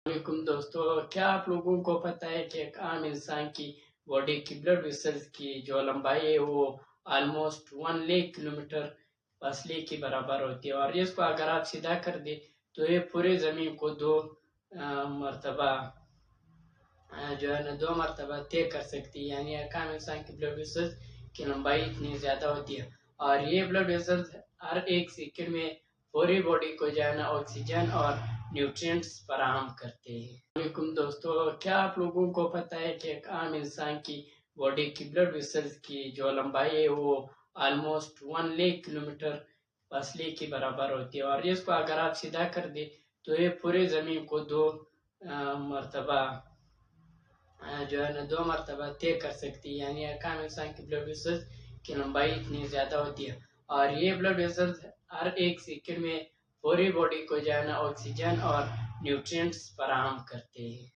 वालेकुम दोस्तों, क्या आप लोगों को पता है कि एक आम इंसान की बॉडी की ब्लड वेसल्स की जो लंबाई है वो ऑलमोस्ट 1 लाख किलोमीटर फासले के बराबर होती है। और इसको अगर आप सीधा कर दे तो ये पूरे ज़मीन को मरतबा जो है ना 2 मरतबा तय कर सकती है। यानी एक आम इंसान की ब्लड वेसल्स की लंबाई इतनी ज़्यादा होती है। और ये ब्लड वेसल्स हर एक सेकंड में पूरी बॉडी को जो है ना ऑक्सीजन और न्यूट्रिएंट्स फराहम करते हैं। वालेकुम दोस्तों, क्या आप लोगों को पता है कि एक आम इंसान की बॉडी की ब्लड वेसल्स की जो लंबाई है वो ऑलमोस्ट 1 लाख किलोमीटर फासले के बराबर होती है। और इसको अगर आप सीधा कर दे तो ये पूरे ज़मीन को मरतबा जो है ना 2 मरतबा तय कर सकती है। यानी एक आम इंसान की ब्लड वेसल्स की लंबाई इतनी ज़्यादा होती है। और ये ब्लड वेसल्स हर एक सेकंड में पूरी बॉडी को जो है ना ऑक्सीजन और न्यूट्रिएंट्स फराहम करते हैं।